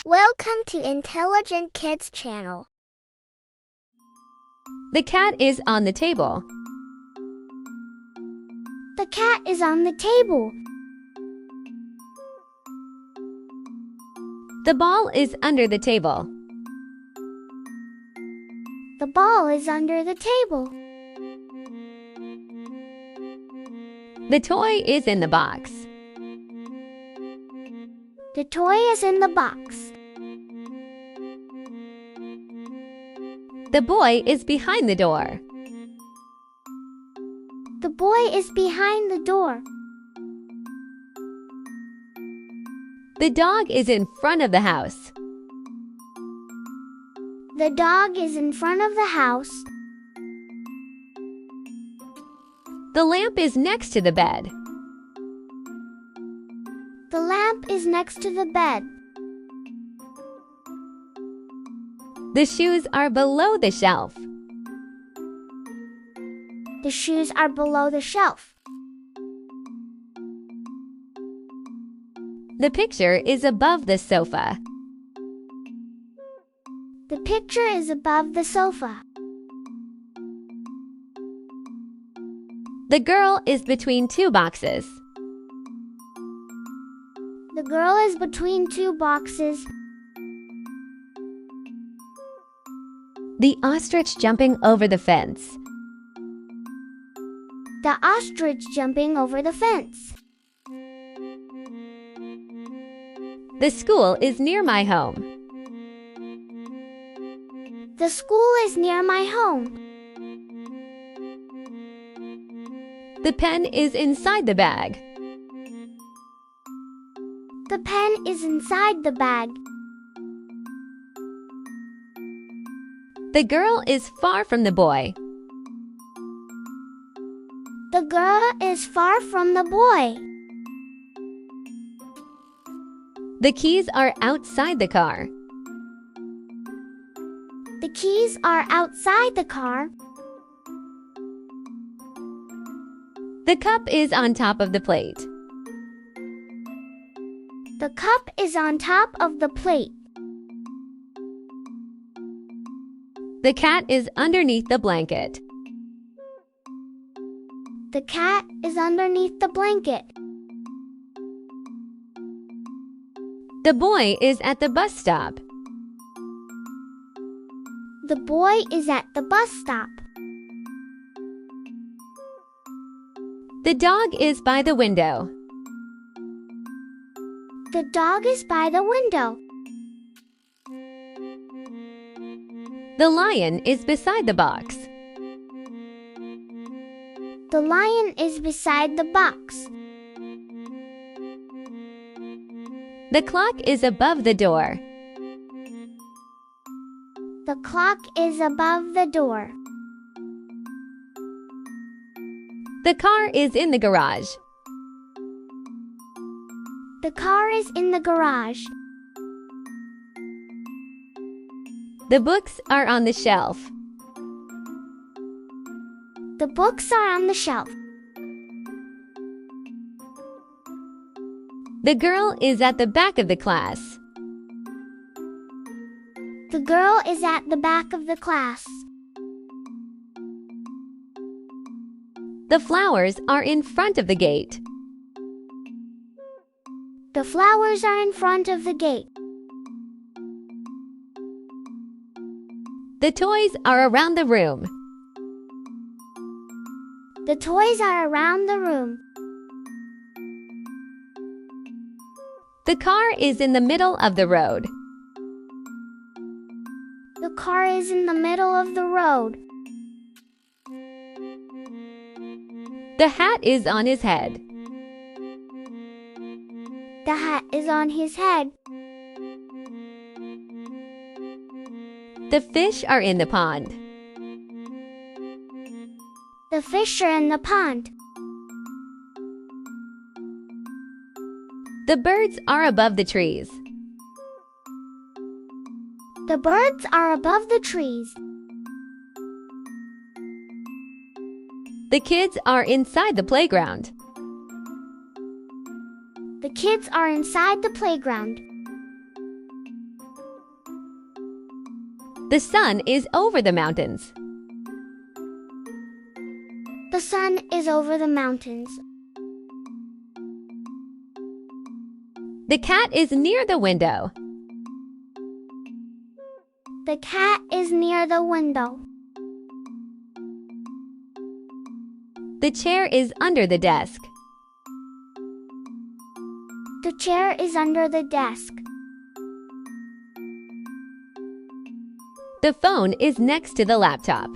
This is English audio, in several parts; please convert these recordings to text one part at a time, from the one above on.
Welcome to Intelligent Kids channel. The cat is on the table. The cat is on the table. The ball is under the table. The ball is under the table. The toy is in the box. The toy is in the box. The boy is behind the door. The boy is behind the door. The dog is in front of the house. The dog is in front of the house. The lamp is next to the bed. The lamp is next to the bed. The shoes are below the shelf. The shoes are below the shelf. The picture is above the sofa. The picture is above the sofa. The girl is between two boxes. The girl is between two boxes. The ostrich jumping over the fence. The ostrich jumping over the fence. The school is near my home. The school is near my home. The pen is inside the bag. The pen is inside the bag. The girl is far from the boy. The girl is far from the boy. The keys are outside the car. The keys are outside the car. The cup is on top of the plate. The cup is on top of the plate. The cat is underneath the blanket. The cat is underneath the blanket. The boy is at the bus stop. The boy is at the bus stop. The dog is by the window. The dog is by the window. The lion is beside the box. The lion is beside the box. The clock is above the door. The clock is above the door. The car is in the garage. The car is in the garage. The books are on the shelf. The books are on the shelf. The girl is at the back of the class. The girl is at the back of the class. The flowers are in front of the gate. The flowers are in front of the gate. The toys are around the room. The toys are around the room. The car is in the middle of the road. The car is in the middle of the road. The hat is on his head. The hat is on his head. The fish are in the pond. The fish are in the pond. The birds are above the trees. The birds are above the trees. The kids are inside the playground. The kids are inside the playground. The sun is over the mountains. The sun is over the mountains. The cat is near the window. The cat is near the window. The chair is under the desk. The chair is under the desk. The phone is next to the laptop.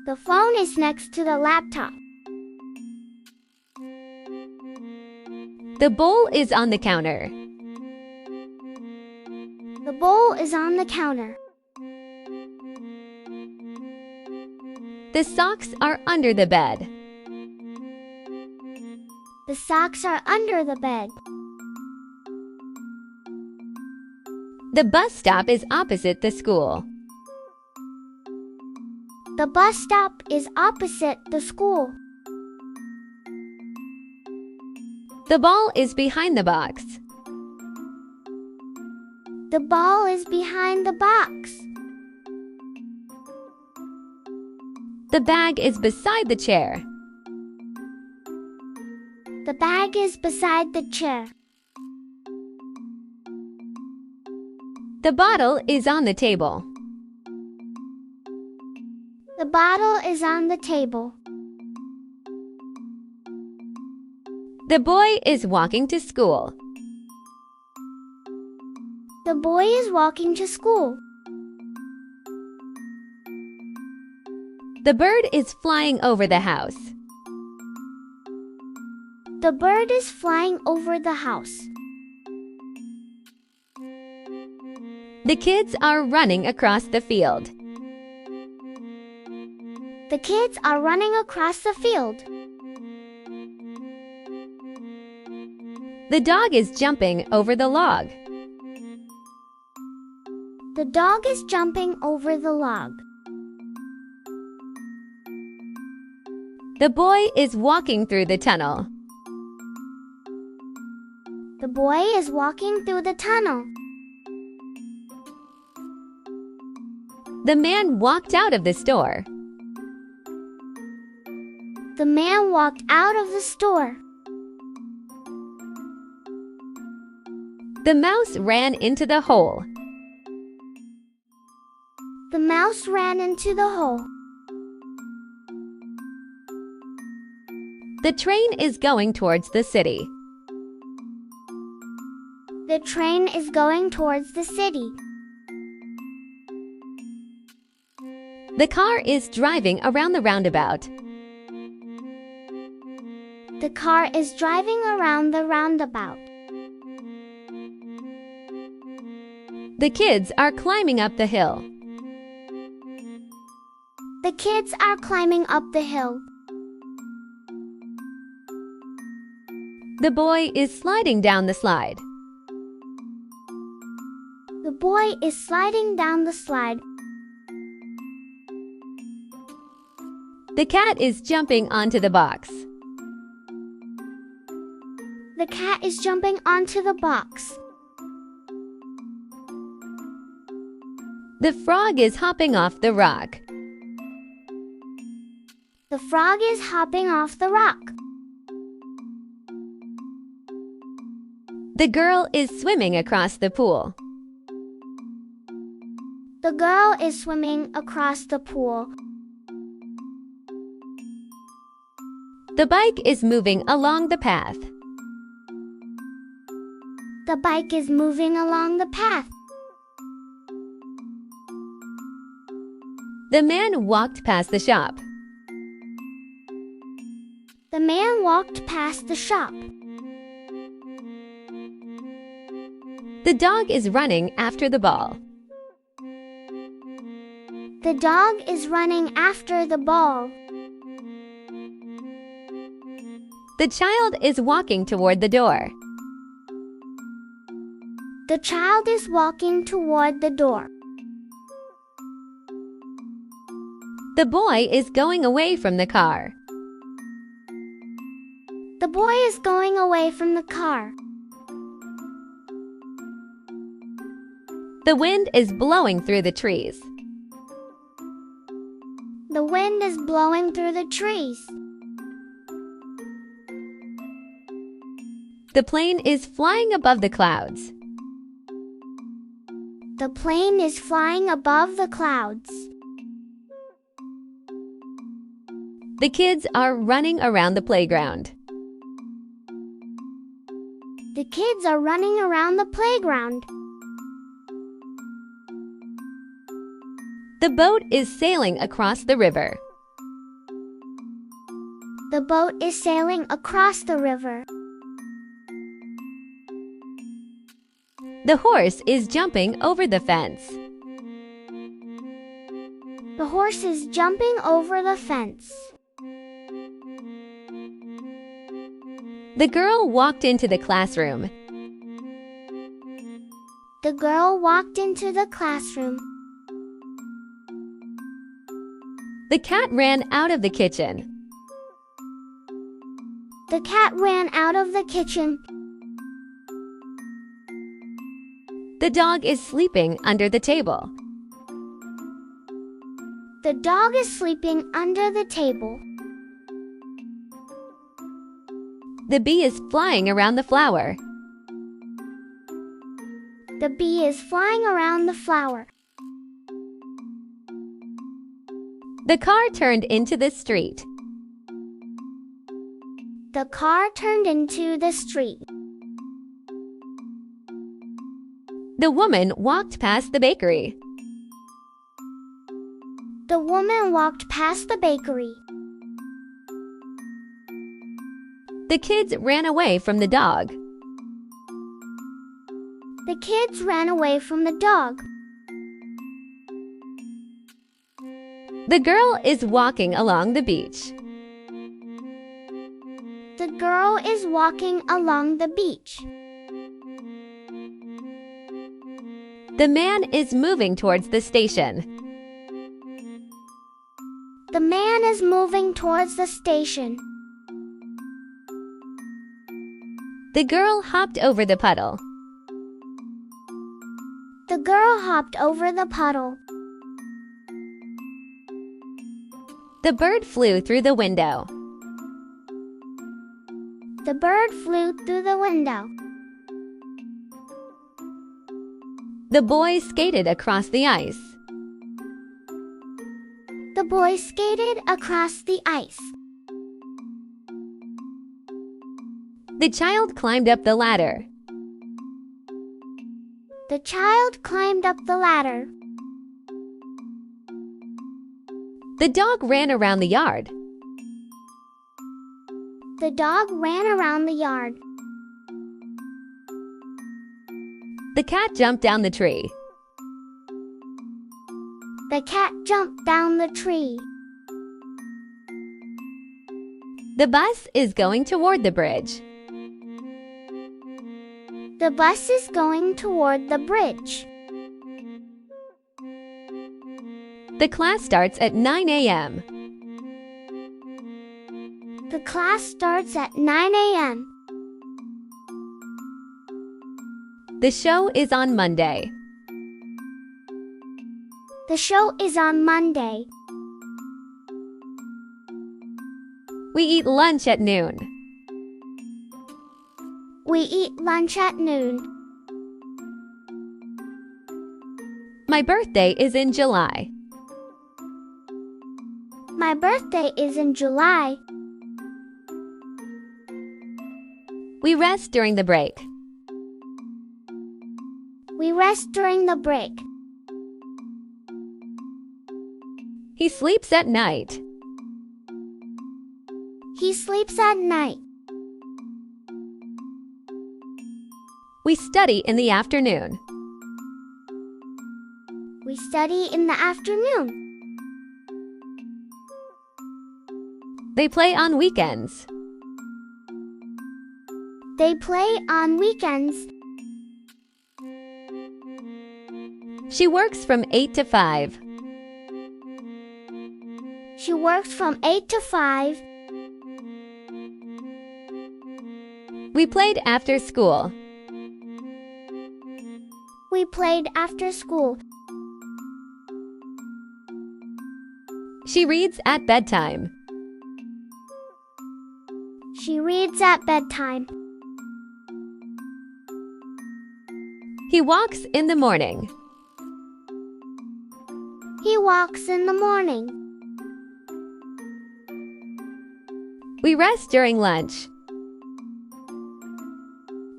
The phone is next to the laptop. The bowl is on the counter. The bowl is on the counter. The socks are under the bed. The socks are under the bed. The bus stop is opposite the school. The bus stop is opposite the school. The ball is behind the box. The ball is behind the box. The bag is beside the chair. The bag is beside the chair. The bottle is on the table. The bottle is on the table. The boy is walking to school. The boy is walking to school. The bird is flying over the house. The bird is flying over the house. The kids are running across the field. The kids are running across the field. The dog is jumping over the log. The dog is jumping over the log. The boy is walking through the tunnel. The boy is walking through the tunnel. The man walked out of the store. The man walked out of the store. The mouse ran into the hole. The mouse ran into the hole. The train is going towards the city. The train is going towards the city. The car is driving around the roundabout. The car is driving around the roundabout. The kids are climbing up the hill. The kids are climbing up the hill. The boy is sliding down the slide. The boy is sliding down the slide. The cat is jumping onto the box. The cat is jumping onto the box. The frog is hopping off the rock. The frog is hopping off the rock. The girl is swimming across the pool. The girl is swimming across the pool. The bike is moving along the path. The bike is moving along the path. The man walked past the shop. The man walked past the shop. The dog is running after the ball. The dog is running after the ball. The child is walking toward the door. The child is walking toward the door. The boy is going away from the car. The boy is going away from the car. The wind is blowing through the trees. The wind is blowing through the trees. The plane is flying above the clouds. The plane is flying above the clouds. The kids are running around the playground. The kids are running around the playground. The boat is sailing across the river. The boat is sailing across the river. The horse is jumping over the fence. The horse is jumping over the fence. The girl walked into the classroom. The girl walked into the classroom. The cat ran out of the kitchen. The cat ran out of the kitchen. The dog is sleeping under the table. The dog is sleeping under the table. The bee is flying around the flower. The bee is flying around the flower. The car turned into the street. The car turned into the street. The woman walked past the bakery. The woman walked past the bakery. The kids ran away from the dog. The kids ran away from the dog. The girl is walking along the beach. The girl is walking along the beach. The man is moving towards the station. The man is moving towards the station. The girl hopped over the puddle. The girl hopped over the puddle. The bird flew through the window. The bird flew through the window. The boy skated across the ice. The boy skated across the ice. The child climbed up the ladder. The child climbed up the ladder. The dog ran around the yard. The dog ran around the yard. The cat jumped down the tree. The cat jumped down the tree. The bus is going toward the bridge. The bus is going toward the bridge. The class starts at 9 a.m. The class starts at 9 a.m. The show is on Monday. The show is on Monday. We eat lunch at noon. We eat lunch at noon. My birthday is in July. My birthday is in July. We rest during the break. We rest during the break. He sleeps at night. He sleeps at night. We study in the afternoon. We study in the afternoon. They play on weekends. They play on weekends. She works from 8 to 5. She works from 8 to 5. We played after school. We played after school. She reads at bedtime. She reads at bedtime. He walks in the morning. He walks in the morning. We rest during lunch.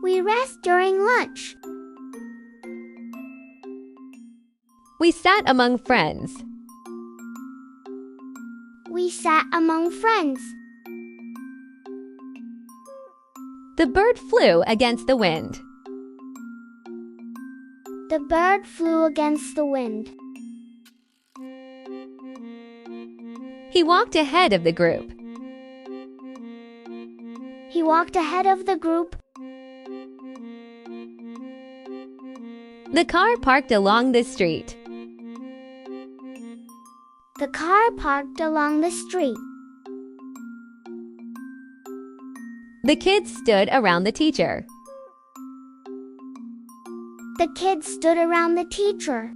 We rest during lunch. We sat among friends. We sat among friends. The bird flew against the wind. The bird flew against the wind. He walked ahead of the group. He walked ahead of the group. The car parked along the street. The car parked along the street. The kids stood around the teacher. The kids stood around the teacher.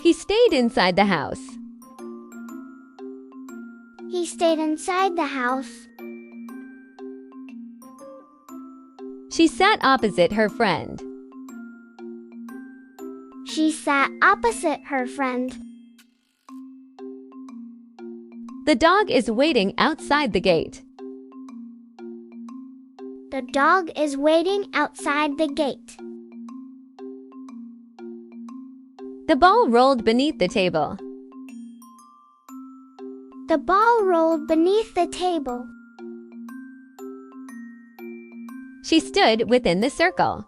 He stayed inside the house. He stayed inside the house. She sat opposite her friend. She sat opposite her friend. The dog is waiting outside the gate. The dog is waiting outside the gate. The ball rolled beneath the table. The ball rolled beneath the table. She stood within the circle.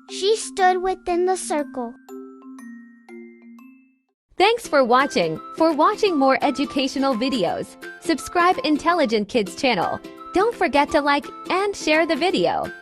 She stood within the circle. Thanks for watching. For watching more educational videos, subscribe Intelligent Kids channel. Don't forget to like and share the video.